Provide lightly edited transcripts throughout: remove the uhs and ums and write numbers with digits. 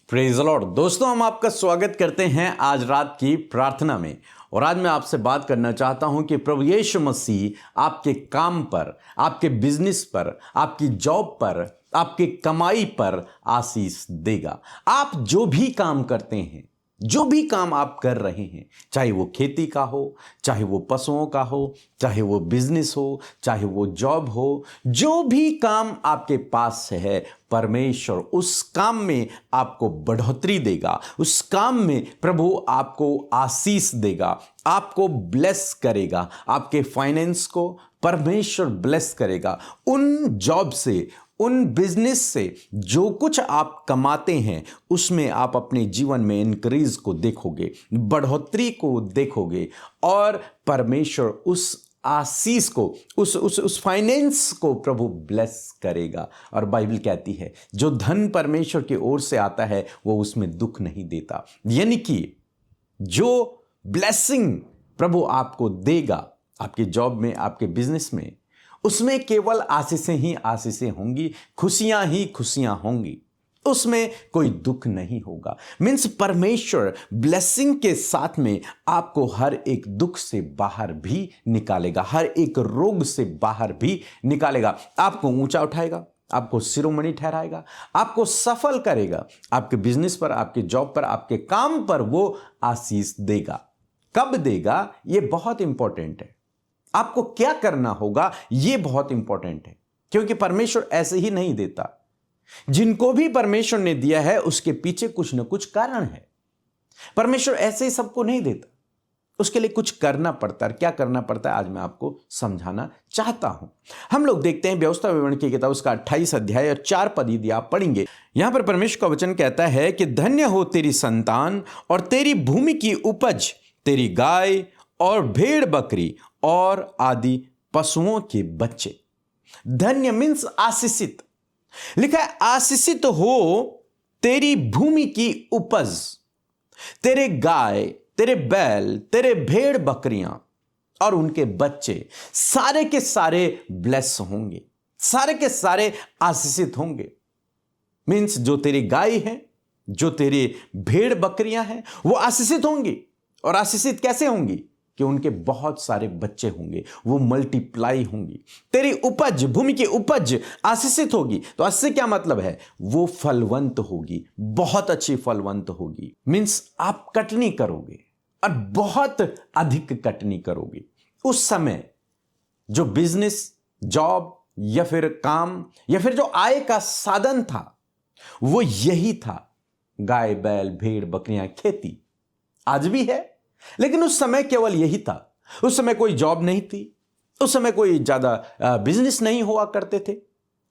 Praise the Lord. दोस्तों, हम आपका स्वागत करते हैं आज रात की प्रार्थना में। और आज मैं आपसे बात करना चाहता हूं कि प्रभु यीशु मसीह आपके काम पर, आपके बिजनेस पर, आपकी जॉब पर, आपके कमाई पर आशीष देगा। आप जो भी काम करते हैं, जो भी काम आप कर रहे हैं, चाहे वो खेती का हो, चाहे वो पशुओं का हो, चाहे वो बिजनेस हो, चाहे वो जॉब हो, जो भी काम आपके पास है, परमेश्वर उस काम में आपको बढ़ोतरी देगा। उस काम में प्रभु आपको आशीष देगा, आपको ब्लेस करेगा। आपके फाइनेंस को परमेश्वर ब्लेस करेगा। उन जॉब से, उन बिजनेस से जो कुछ आप कमाते हैं, उसमें आप अपने जीवन में इंक्रीज को देखोगे, बढ़ोतरी को देखोगे, और परमेश्वर उस आशीष को, उस फाइनेंस को प्रभु ब्लेस करेगा। और बाइबल कहती है जो धन परमेश्वर की ओर से आता है वो उसमें दुख नहीं देता। यानी कि जो ब्लेसिंग प्रभु आपको देगा आपके जॉब में, आपके बिजनेस में, उसमें केवल आशीषें ही आशीषें होंगी, खुशियां ही खुशियां होंगी। उसमें कोई दुख नहीं होगा। मीन्स परमेश्वर ब्लेसिंग के साथ में आपको हर एक दुख से बाहर भी निकालेगा, हर एक रोग से बाहर भी निकालेगा, आपको ऊंचा उठाएगा, आपको शिरोमणि ठहराएगा, आपको सफल करेगा। आपके बिजनेस पर, आपके जॉब पर, आपके काम पर वो आशीष देगा। कब देगा ये बहुत इंपॉर्टेंट है। आपको क्या करना होगा ये बहुत इंपॉर्टेंट है, क्योंकि परमेश्वर ऐसे ही नहीं देता। जिनको भी परमेश्वर ने दिया है उसके पीछे कुछ ना कुछ कारण है। परमेश्वर ऐसे ही सबको नहीं देता, उसके लिए कुछ करना पड़ता है। क्या करना पड़ता है आज मैं आपको समझाना चाहता हूं। हम लोग देखते हैं व्यवस्था विवरण की किताब, उसका 28 अध्याय और 4 पद यदि आप पढ़ेंगे, यहां पर परमेश्वर का वचन कहता है कि धन्य हो तेरी संतान और तेरी भूमि की उपज, तेरी गाय और भेड़ बकरी और आदि पशुओं के बच्चे। धन्य मीन्स आशीषित। लिखा है आशीषित हो तेरी भूमि की उपज, तेरे गाय, तेरे बैल, तेरे भेड़ बकरियां और उनके बच्चे सारे के सारे ब्लेस होंगे, सारे के सारे आशीषित होंगे। मीन्स जो तेरी गाय है, जो तेरी भेड़ बकरियां हैं, वो आशीषित होंगी। और आशीषित कैसे होंगी? कि उनके बहुत सारे बच्चे होंगे, वो मल्टीप्लाई होंगी। तेरी उपज, भूमि की उपज आशीषित होगी। तो इससे क्या मतलब है? वो फलवंत होगी, बहुत अच्छी फलवंत होगी। मीन्स आप कटनी करोगे और बहुत अधिक कटनी करोगे। उस समय जो बिजनेस, जॉब या फिर काम या फिर जो आय का साधन था वो यही था, गाय, बैल, भेड़, बकरियां, खेती। आज भी है, लेकिन उस समय केवल यही था। उस समय कोई जॉब नहीं थी, उस समय कोई ज्यादा बिजनेस नहीं हुआ करते थे।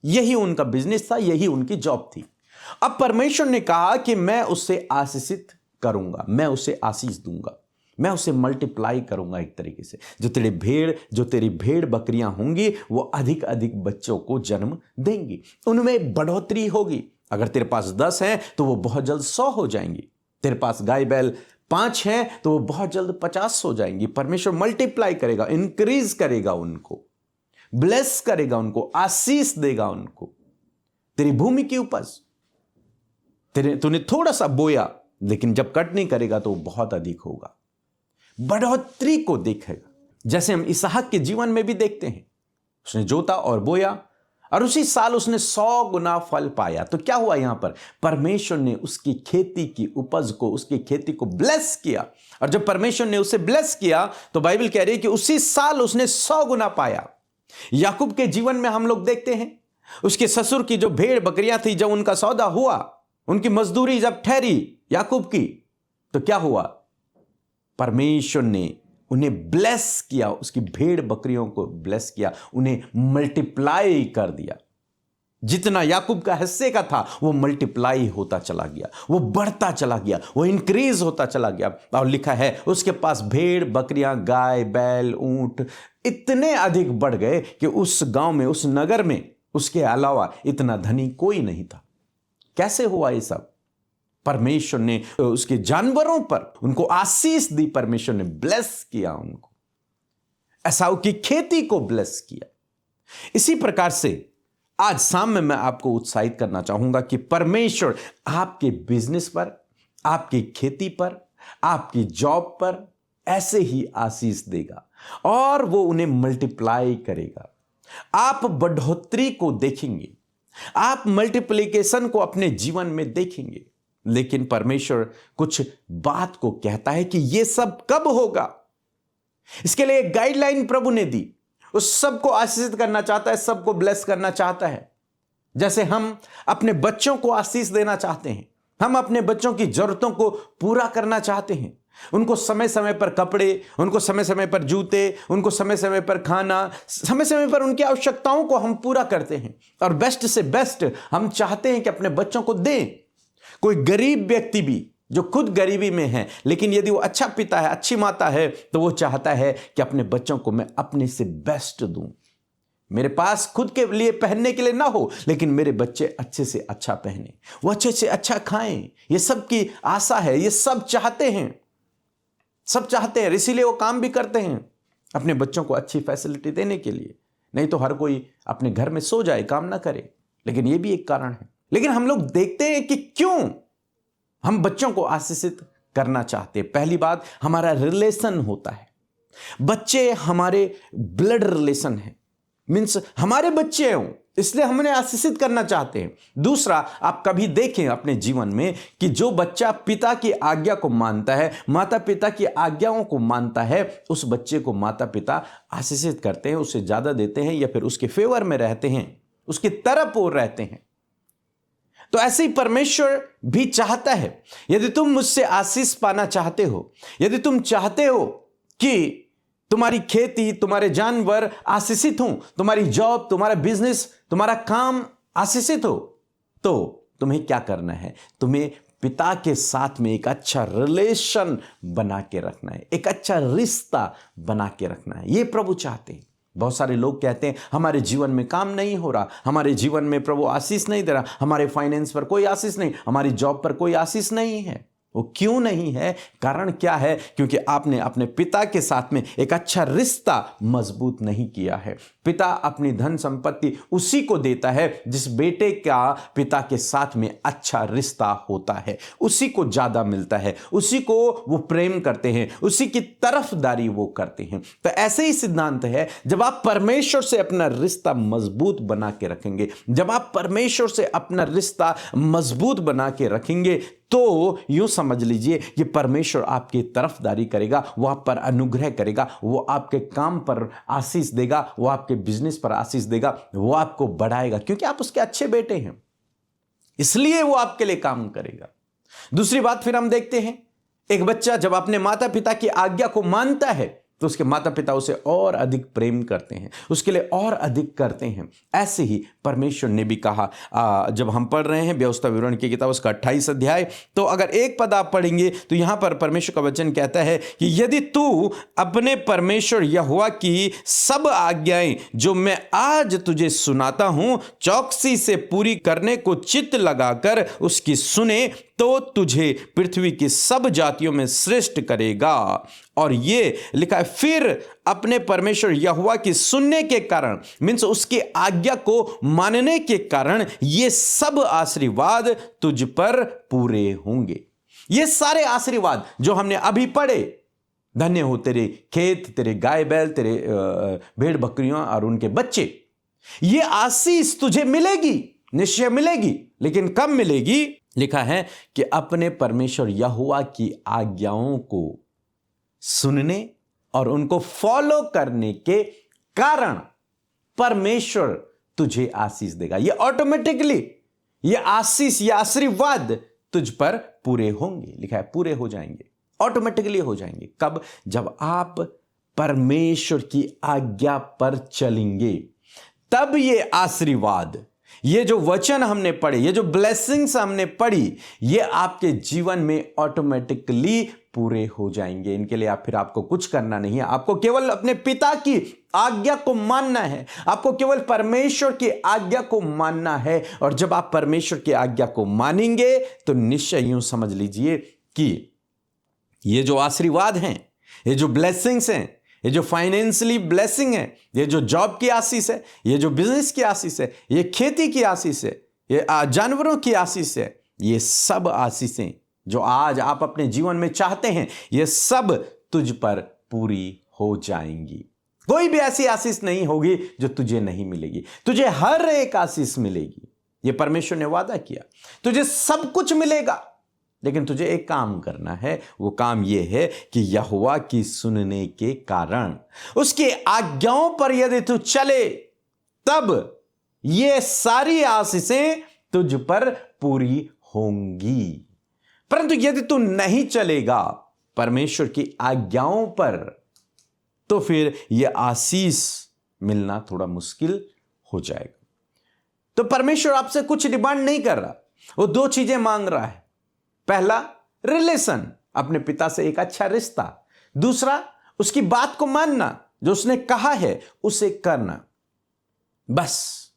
यही उनका बिजनेस था, यही उनकी जॉब थी। अब परमेश्वर ने कहा कि मैं उससे आशीषित करूंगा, मैं उसे आशीष दूंगा, मैं उसे मल्टीप्लाई करूंगा। एक तरीके से जो तेरी भेड़ बकरियां होंगी वो अधिक अधिक बच्चों को जन्म देंगी, उनमें बढ़ोतरी होगी। अगर तेरे पास 10 हैं तो वो बहुत जल्द 100 हो जाएंगी। तेरे पास गाय बैल 5 हैं तो वो बहुत जल्द 50 हो जाएंगी। परमेश्वर मल्टीप्लाई करेगा, इंक्रीज करेगा, उनको ब्लेस करेगा, उनको आशीष देगा उनको। तेरी भूमि की उपज, तूने थोड़ा सा बोया, लेकिन जब कटनी करेगा तो बहुत अधिक होगा, बढ़ोतरी को देखेगा। जैसे हम इसहाक के जीवन में भी देखते हैं, उसने जोता और बोया और उसी साल उसने 100 गुना फल पाया। तो क्या हुआ? यहां पर परमेश्वर ने उसकी खेती की उपज को, उसकी खेती को ब्लेस किया। और जब परमेश्वर ने उसे ब्लेस किया तो बाइबल कह रही है कि उसी साल उसने 100 गुना पाया। याकूब के जीवन में हम लोग देखते हैं, उसके ससुर की जो भेड़ बकरियां थी, जब उनका सौदा हुआ, उनकी मजदूरी जब ठहरी याकूब की, तो क्या हुआ? परमेश्वर ने उन्हें ब्लेस किया, उसकी भेड़ बकरियों को ब्लेस किया, उन्हें मल्टीप्लाई कर दिया। जितना याकूब का हिस्से का था वो मल्टीप्लाई होता चला गया, वो बढ़ता चला गया, वो इंक्रीज होता चला गया। और लिखा है उसके पास भेड़ बकरियां, गाय बैल, ऊंट इतने अधिक बढ़ गए कि उस गांव में, उस नगर में उसके अलावा इतना धनी कोई नहीं था। कैसे हुआ ये सब? परमेश्वर ने उसके जानवरों पर उनको आशीष दी, परमेश्वर ने ब्लेस किया उनको, एसाव की खेती को ब्लेस किया। इसी प्रकार से आज शाम में मैं आपको उत्साहित करना चाहूंगा कि परमेश्वर आपके बिजनेस पर, आपकी खेती पर, आपकी जॉब पर ऐसे ही आशीष देगा और वो उन्हें मल्टीप्लाई करेगा। आप बढ़ोतरी को देखेंगे, आप मल्टीप्लिकेशन को अपने जीवन में देखेंगे। लेकिन परमेश्वर कुछ बात को कहता है कि यह सब कब होगा। इसके लिए एक गाइडलाइन प्रभु ने दी। उस सबको आशीषित करना चाहता है, सबको ब्लेस करना चाहता है। जैसे हम अपने बच्चों को आशीष देना चाहते हैं, हम अपने बच्चों की जरूरतों को पूरा करना चाहते हैं, उनको समय समय पर कपड़े, उनको समय समय पर जूते, उनको समय समय पर खाना, समय समय पर उनकी आवश्यकताओं को हम पूरा करते हैं और बेस्ट से बेस्ट हम चाहते हैं कि अपने बच्चों को दें। कोई गरीब व्यक्ति भी जो खुद गरीबी में है, लेकिन यदि वो अच्छा पिता है, अच्छी माता है, तो वो चाहता है कि अपने बच्चों को मैं अपने से बेस्ट दूं। मेरे पास खुद के लिए पहनने के लिए ना हो, लेकिन मेरे बच्चे अच्छे से अच्छा पहने, वो अच्छे से अच्छा खाएं। ये सब की आशा है, ये सब चाहते हैं, सब चाहते हैं। इसीलिए वो काम भी करते हैं अपने बच्चों को अच्छी फैसिलिटी देने के लिए। नहीं तो हर कोई अपने घर में सो जाए, काम ना करे। लेकिन ये भी एक कारण है। लेकिन हम लोग देखते हैं कि क्यों हम बच्चों को आशीषित करना चाहते हैं। पहली बात, हमारा रिलेशन होता है। बच्चे हमारे ब्लड रिलेशन है, मीन्स हमारे बच्चे हों, इसलिए हम उन्हें आशीषित करना चाहते हैं। दूसरा, आप कभी देखें अपने जीवन में कि जो बच्चा पिता की आज्ञा को मानता है, माता पिता की आज्ञाओं को मानता है, उस बच्चे को माता पिता आशीषित करते हैं, उसे ज्यादा देते हैं या फिर उसके फेवर में रहते हैं, उसकी तरफ ओर रहते हैं। तो ऐसे ही परमेश्वर भी चाहता है। यदि तुम मुझसे आशीष पाना चाहते हो, यदि तुम चाहते हो कि तुम्हारी खेती, तुम्हारे जानवर आशीषित हों, तुम्हारी जॉब, तुम्हारा बिजनेस, तुम्हारा काम आशीषित हो, तो तुम्हें क्या करना है? तुम्हें पिता के साथ में एक अच्छा रिलेशन बना के रखना है, एक अच्छा रिश्ता बना के रखना है। यह प्रभु चाहते हैं। बहुत सारे लोग कहते हैं हमारे जीवन में काम नहीं हो रहा, हमारे जीवन में प्रभु आशीष नहीं दे रहा, हमारे फाइनेंस पर कोई आशीष नहीं, हमारी जॉब पर कोई आशीष नहीं है। वो क्यों नहीं है? कारण क्या है? क्योंकि आपने अपने पिता के साथ में एक अच्छा रिश्ता मजबूत नहीं किया है। पिता अपनी धन संपत्ति उसी को देता है जिस बेटे का पिता के साथ में अच्छा रिश्ता होता है, उसी को ज्यादा मिलता है, उसी को वो प्रेम करते हैं, उसी की तरफदारी वो करते हैं। तो ऐसे ही सिद्धांत है, जब आप परमेश्वर से अपना रिश्ता मजबूत बना के रखेंगे, जब आप परमेश्वर से अपना रिश्ता मजबूत बना के रखेंगे, तो यूं समझ लीजिए कि परमेश्वर आपकी तरफदारी करेगा, वो आप पर अनुग्रह करेगा, वो आपके काम पर आशीष देगा, वो आपके बिजनेस पर आशीष देगा, वो आपको बढ़ाएगा, क्योंकि आप उसके अच्छे बेटे हैं, इसलिए वो आपके लिए काम करेगा। दूसरी बात फिर हम देखते हैं, एक बच्चा जब अपने माता पिता की आज्ञा को मानता है तो उसके माता पिता उसे और अधिक प्रेम करते हैं, उसके लिए और अधिक करते हैं। ऐसे ही परमेश्वर ने भी कहा, जब हम पढ़ रहे हैं व्यवस्था विवरण की किताब उसका 28 अध्याय, तो अगर एक पद आप पढ़ेंगे तो यहां पर परमेश्वर का वचन कहता है कि यदि तू अपने परमेश्वर यहोवा की सब आज्ञाएं जो मैं आज तुझे सुनाता हूं चौकसी से पूरी करने को चित्त लगाकर उसकी सुने, तो तुझे पृथ्वी की सब जातियों में श्रेष्ठ करेगा। और ये लिखा है, फिर अपने परमेश्वर यहोवा की सुनने के कारण, मीन्स उसकी आज्ञा को मानने के कारण, ये सब आशीर्वाद तुझ पर पूरे होंगे। ये सारे आशीर्वाद जो हमने अभी पढ़े, धन्य हो तेरे खेत, तेरे गाय बैल, तेरे भेड़ बकरियां और उनके बच्चे, ये आशीष तुझे मिलेगी, निश्चय मिलेगी। लेकिन कब मिलेगी? लिखा है कि अपने परमेश्वर यहोवा की आज्ञाओं को सुनने और उनको फॉलो करने के कारण परमेश्वर तुझे आशीष देगा। ये ऑटोमेटिकली, ये आशीष, ये आशीर्वाद तुझ पर पूरे होंगे। लिखा है पूरे हो जाएंगे, ऑटोमेटिकली हो जाएंगे। कब? जब आप परमेश्वर की आज्ञा पर चलेंगे, तब ये आशीर्वाद, ये जो वचन हमने पढ़े, ये जो ब्लेसिंग्स हमने पढ़ी, ये आपके जीवन में ऑटोमेटिकली पूरे हो जाएंगे। इनके लिए फिर आपको कुछ करना नहीं है, आपको केवल अपने पिता की आज्ञा को मानना है, आपको केवल परमेश्वर की आज्ञा को मानना है। और जब आप परमेश्वर की आज्ञा को मानेंगे तो निश्चय यूं समझ लीजिए कि ये जो आशीर्वाद हैं, ये जो ब्लेसिंग्स हैं, ये जो फाइनेंशियली ब्लेसिंग है, ये जो जॉब की आशीष है, ये जो बिजनेस की आशीष है, ये खेती की आशीष है, ये जानवरों की आशीष है, ये सब आशीषें जो आज आप अपने जीवन में चाहते हैं, ये सब तुझ पर पूरी हो जाएंगी। कोई भी ऐसी आशीष नहीं होगी जो तुझे नहीं मिलेगी। तुझे हर एक आशीष मिलेगी। ये परमेश्वर ने वादा किया, तुझे सब कुछ मिलेगा, लेकिन तुझे एक काम करना है। वो काम यह है कि यहोवा की सुनने के कारण, उसकी आज्ञाओं पर यदि तू चले, तब ये सारी आशीषें तुझ पर पूरी होंगी। परंतु यदि तू नहीं चलेगा परमेश्वर की आज्ञाओं पर, तो फिर यह आशीष मिलना थोड़ा मुश्किल हो जाएगा। तो परमेश्वर आपसे कुछ डिमांड नहीं कर रहा, वो दो चीजें मांग रहा है। पहला, रिलेशन, अपने पिता से एक अच्छा रिश्ता। दूसरा, उसकी बात को मानना, जो उसने कहा है उसे करना, बस।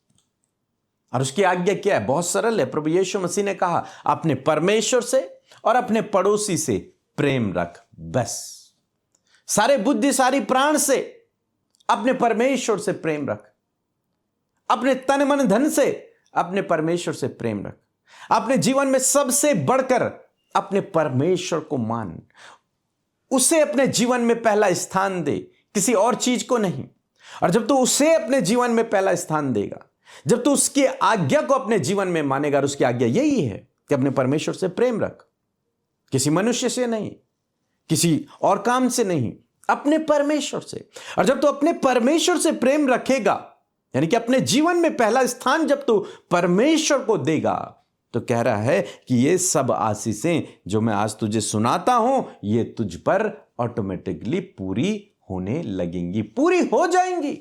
और उसकी आज्ञा क्या है? बहुत सरल है। प्रभु यीशु मसीह ने कहा, अपने परमेश्वर से और अपने पड़ोसी से प्रेम रख, बस। सारे बुद्धि सारी प्राण से अपने परमेश्वर से प्रेम रख, अपने तन मन धन से अपने परमेश्वर से प्रेम रख, अपने जीवन में सबसे बढ़कर अपने परमेश्वर को मान, उसे अपने जीवन में पहला स्थान दे, किसी और चीज को नहीं। और जब तू उसे अपने जीवन में पहला स्थान देगा, जब तू उसकी आज्ञा को अपने जीवन में मानेगा, और उसकी आज्ञा यही है कि अपने परमेश्वर से प्रेम रख, किसी मनुष्य से नहीं, किसी और काम से नहीं, अपने परमेश्वर से। और जब तू अपने परमेश्वर से प्रेम रखेगा, यानी कि अपने जीवन में पहला स्थान जब तू परमेश्वर को देगा, तो कह रहा है कि ये सब आशीषें जो मैं आज तुझे सुनाता हूं, ये तुझ पर ऑटोमेटिकली पूरी होने लगेंगी, पूरी हो जाएंगी।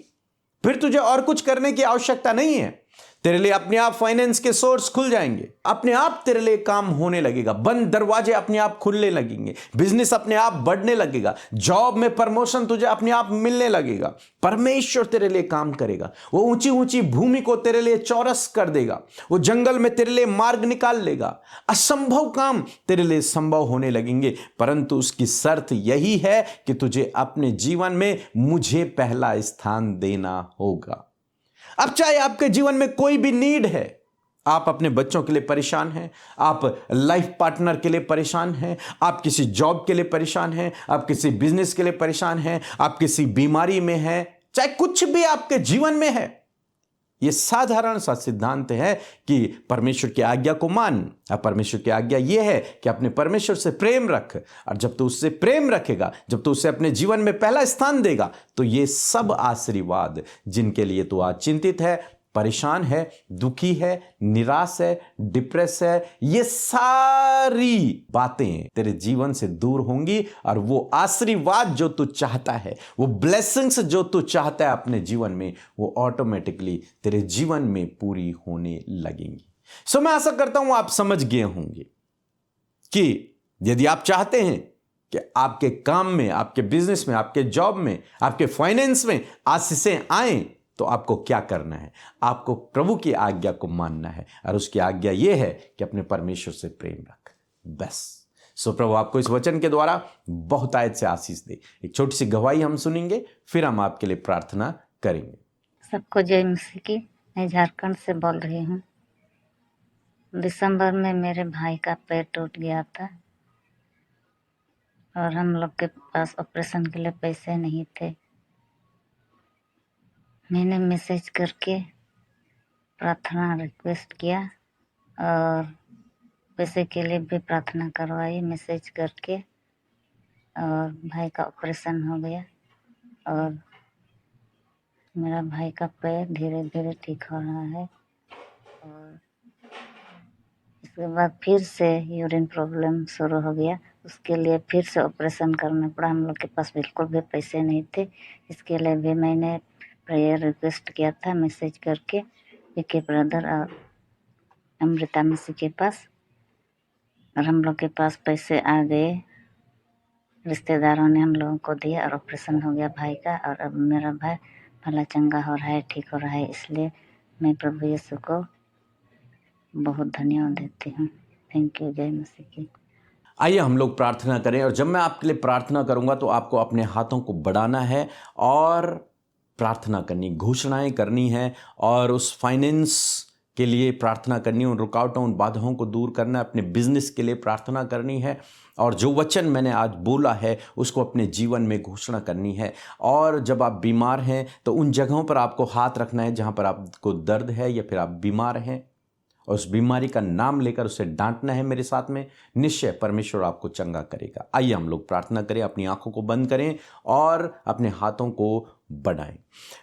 फिर तुझे और कुछ करने की आवश्यकता नहीं है। तेरे लिए अपने आप फाइनेंस के सोर्स खुल जाएंगे, अपने आप तेरे लिए काम होने लगेगा, बंद दरवाजे अपने आप खुलने लगेंगे, बिजनेस अपने आप बढ़ने लगेगा, जॉब में प्रमोशन तुझे अपने आप मिलने लगेगा। परमेश्वर तेरे लिए काम करेगा, वो ऊंची ऊंची भूमि को तेरे लिए चौरस कर देगा, वो जंगल में तेरे लिए मार्ग निकाल लेगा, असंभव काम तेरे लिए संभव होने लगेंगे। परंतु उसकी शर्त यही है कि तुझे अपने जीवन में मुझे पहला स्थान देना होगा। अब चाहे आपके जीवन में कोई भी नीड है, आप अपने बच्चों के लिए परेशान हैं, आप लाइफ पार्टनर के लिए परेशान हैं, आप किसी जॉब के लिए परेशान हैं, आप किसी बिजनेस के लिए परेशान हैं, आप किसी बीमारी में हैं, चाहे कुछ भी आपके जीवन में है, यह साधारण सा सिद्धांत है कि परमेश्वर की आज्ञा को मान। अब परमेश्वर की आज्ञा यह है कि अपने परमेश्वर से प्रेम रख, और जब तू उससे प्रेम रखेगा, जब तू उसे अपने जीवन में पहला स्थान देगा, तो ये सब आशीर्वाद जिनके लिए तू आज चिंतित है, परेशान है, दुखी है, निराश है, डिप्रेस है, ये सारी बातें तेरे जीवन से दूर होंगी। और वो आशीर्वाद जो तू चाहता है, वो ब्लेसिंग्स जो तू चाहता है अपने जीवन में, वो ऑटोमेटिकली तेरे जीवन में पूरी होने लगेंगी। सो मैं आशा करता हूं आप समझ गए होंगे कि यदि आप चाहते हैं कि आपके काम में, आपके बिजनेस में, आपके जॉब में, आपके फाइनेंस में आशीषें आएं, तो आपको क्या करना है? आपको प्रभु की आज्ञा को मानना है, और उसकी आज्ञा यह है कि अपने परमेश्वर से प्रेम रख, बस। सो प्रभु आपको इस वचन के द्वारा बहुत आयत से आशीष दे। एक छोटी सी गवाही हम सुनेंगे, फिर हम आपके लिए प्रार्थना करेंगे। सबको जय मसीह की। मैं झारखंड से बोल रही हूँ। दिसंबर में मेरे भाई का पैर टूट गया था, और हम लोग के पास ऑपरेशन के लिए पैसे नहीं थे। मैंने मैसेज करके प्रार्थना रिक्वेस्ट किया, और पैसे के लिए भी प्रार्थना करवाई मैसेज करके, और भाई का ऑपरेशन हो गया, और मेरा भाई का पैर धीरे धीरे ठीक हो रहा है। और इसके बाद फिर से यूरिन प्रॉब्लम शुरू हो गया, उसके लिए फिर से ऑपरेशन करना पड़ा। हम लोग के पास बिल्कुल भी पैसे नहीं थे। इसके लिए भी मैंने प्रेयर रिक्वेस्ट किया था मैसेज करके विके ब्रदर और अमृता मसीह के पास, और हम लोग के पास पैसे आ गए। रिश्तेदारों ने हम लोगों को दिया, और ऑपरेशन हो गया भाई का, और अब मेरा भाई भला चंगा हो रहा है, ठीक हो रहा है। इसलिए मैं प्रभु यीशु को बहुत धन्यवाद देती हूँ। Thank you. जय मसीह की। आइए हम लोग प्रार्थना करें, और जब मैं आपके लिए प्रार्थना करूंगा तो आपको अपने हाथों को बढ़ाना है और प्रार्थना करनी, घोषणाएं करनी है, और उस फाइनेंस के लिए प्रार्थना करनी, उन रुकावटों, उन बाधाओं को दूर करना है, अपने बिजनेस के लिए प्रार्थना करनी है, और जो वचन मैंने आज बोला है उसको अपने जीवन में घोषणा करनी है। और जब आप बीमार हैं तो उन जगहों पर आपको हाथ रखना है जहां पर आपको दर्द है या फिर आप बीमार हैं, और उस बीमारी का नाम लेकर उसे डांटना है मेरे साथ में। निश्चय परमेश्वर आपको चंगा करेगा। आइए हम लोग प्रार्थना करें, अपनी आंखों को बंद करें और अपने हाथों को बढ़ाएं।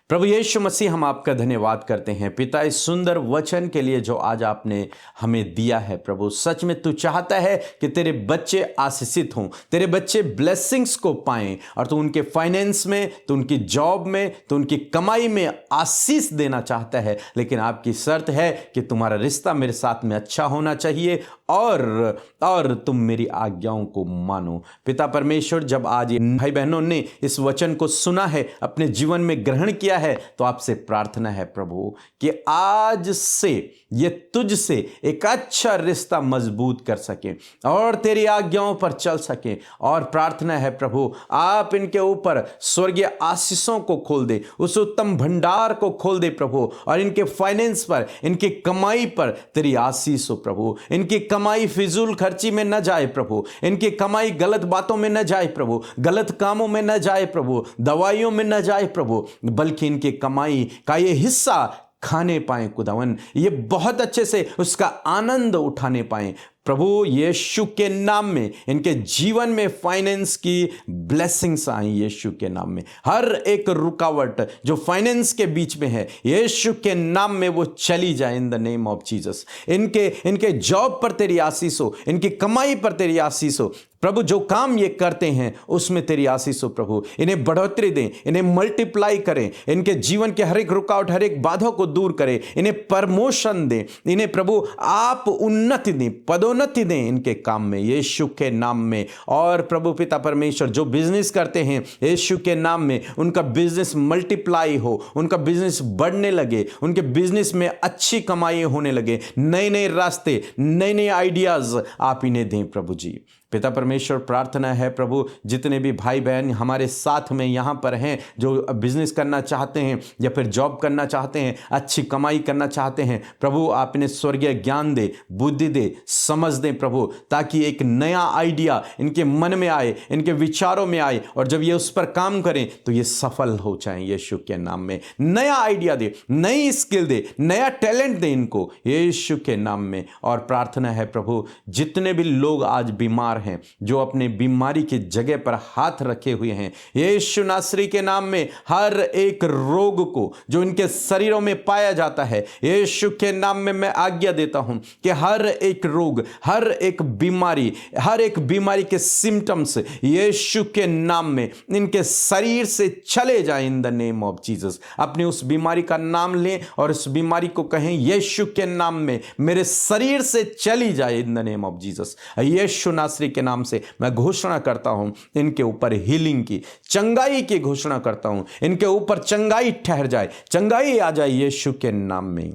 प्रभु यीशु मसीह, हम आपका धन्यवाद करते हैं पिता, इस सुंदर वचन के लिए जो आज आपने हमें दिया है। प्रभु सच में तू चाहता है कि तेरे बच्चे आशीषित हों, तेरे बच्चे ब्लेसिंग्स को पाएं, और तू उनके फाइनेंस में, तू उनकी जॉब में, तू उनकी कमाई में आशीष देना चाहता है। लेकिन आपकी शर्त है कि तुम्हारा रिश्ता मेरे साथ में अच्छा होना चाहिए और तुम मेरी आज्ञाओं को मानो। पिता परमेश्वर, जब आज ये भाई बहनों ने इस वचन को सुना है, अपने जीवन में ग्रहण किया है, तो आपसे प्रार्थना है प्रभु कि आज से ये तुझसे एक अच्छा रिश्ता मजबूत कर सके और तेरी आज्ञाओं पर चल सके। और प्रार्थना है प्रभु, आप इनके ऊपर स्वर्गीय आशीषों को खोल दे, उस उत्तम भंडार को खोल दे प्रभु, और इनके फाइनेंस पर, इनकी कमाई पर तेरी आशीष हो प्रभु। इनकी कमाई फिजूल खर्ची में न जाए प्रभु, इनकी कमाई गलत बातों में न जाए प्रभु, गलत कामों में न जाए प्रभु, दवाइयों में न जाए प्रभु, बल्कि इनकी कमाई का ये हिस्सा खाने पाएं खुदावन, ये बहुत अच्छे से उसका आनंद उठाने पाएं प्रभु। यीशु के नाम में इनके जीवन में फाइनेंस की ब्लेसिंग्स आई, यीशु के नाम में हर एक रुकावट जो फाइनेंस के बीच में है, यीशु के नाम में वो चली जाए in the name of Jesus. इनके जॉब पर तेरी आशीष हो, इनकी कमाई पर तेरी आशीष हो प्रभु, जो काम ये करते हैं उसमें तेरी आशीष हो प्रभु। इन्हें बढ़ोतरी दें, इन्हें मल्टीप्लाई करें, इनके जीवन के हर एक रुकावट, हर एक बाधा को दूर करें, इन्हें प्रमोशन दें, इन्हें प्रभु आप उन्नति दें, पदोन्नति दें इनके काम में, यीशु के नाम में। और प्रभु पिता परमेश्वर, जो बिजनेस करते हैं यीशु के नाम में, उनका बिजनेस मल्टीप्लाई हो, उनका बिजनेस बढ़ने लगे, उनके बिजनेस में अच्छी कमाई होने लगे, नए नए रास्ते, नए नए आइडियाज आप इन्हें दें प्रभु जी। पिता परमेश्वर, प्रार्थना है प्रभु, जितने भी भाई बहन हमारे साथ में यहाँ पर हैं, जो बिजनेस करना चाहते हैं या फिर जॉब करना चाहते हैं, अच्छी कमाई करना चाहते हैं प्रभु, आप इन्हें स्वर्गीय ज्ञान दे, बुद्धि दे, समझ दें प्रभु, ताकि एक नया आइडिया इनके मन में आए, इनके विचारों में आए, और जब ये उस पर काम करें तो ये सफल हो जाएं यीशु के नाम में। नया आइडिया दे, नई स्किल दे, नया टैलेंट दे इनको यीशु के नाम में। और प्रार्थना है प्रभु, जितने भी लोग आज बीमार हैं, जो अपने बीमारी की जगह पर हाथ रखे हुए हैं, यीशु नासरी के नाम में हर एक रोग को जो इनके शरीरों में पाया जाता है, यीशु के नाम में मैं आज्ञा देता हूं कि हर एक रोग, हर एक बीमारी के सिम्टम्स यीशु के नाम में इनके शरीर से चले जाएं इन द नेम ऑफ जीसस। अपनी उस बीमारी का नाम लें और उस बीमारी को कहें, यीशु के नाम में मेरे शरीर से चली जाए in the name of Jesus. यीशु नासरी के नाम से मैं घोषणा करता हूं, इनके ऊपर हीलिंग की, चंगाई की घोषणा करता हूं, इनके ऊपर चंगाई ठहर जाए, चंगाई आ जाए यीशु के नाम में।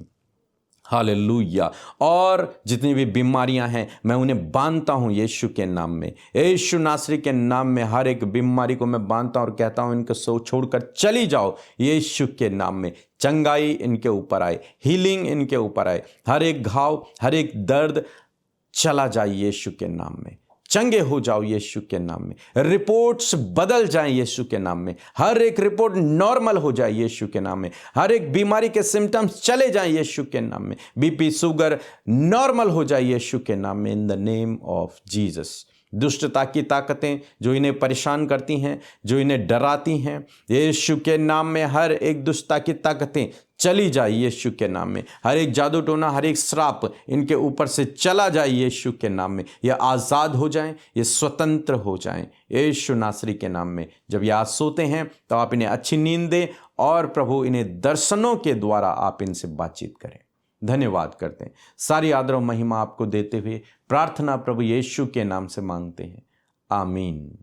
हालेलुया। और जितनी भी बीमारियां हैं मैं उन्हें बांधता हूं यीशु के नाम में, यीशु नासरी के नाम में हर एक बीमारी को मैं बांधता हूं और कहता हूं, इनको सो छोड़कर चली जाओ यीशु के नाम में। चंगाई इनके ऊपर आए, हीलिंग इनके ऊपर आए, हर एक घाव, हर एक दर्द चला जाए यीशु के नाम में। चंगे हो जाओ यीशु के नाम में, रिपोर्ट्स बदल जाएं यीशु के नाम में, हर एक रिपोर्ट नॉर्मल हो जाए यीशु के नाम में, हर एक बीमारी के सिम्टम्स चले जाएं यीशु के नाम में, बीपी शुगर नॉर्मल हो जाए यीशु के नाम में इन द नेम ऑफ जीसस। दुष्टता की ताकतें जो इन्हें परेशान करती हैं, जो इन्हें डराती हैं, यीशु के नाम में हर एक दुष्टता की ताकतें चली जाए यीशु के नाम में। हर एक जादू टोना, हर एक श्राप इनके ऊपर से चला जाए यीशु के नाम में। ये आज़ाद हो जाएं, ये स्वतंत्र हो जाएं यीशु नासरी के नाम में। जब ये आज सोते हैं तो आप इन्हें अच्छी नींद दें और प्रभु इन्हें दर्शनों के द्वारा आप इनसे बातचीत करें। धन्यवाद करते हैं, सारी आदर और महिमा आपको देते हुए प्रार्थना प्रभु यीशु के नाम से मांगते हैं, आमीन।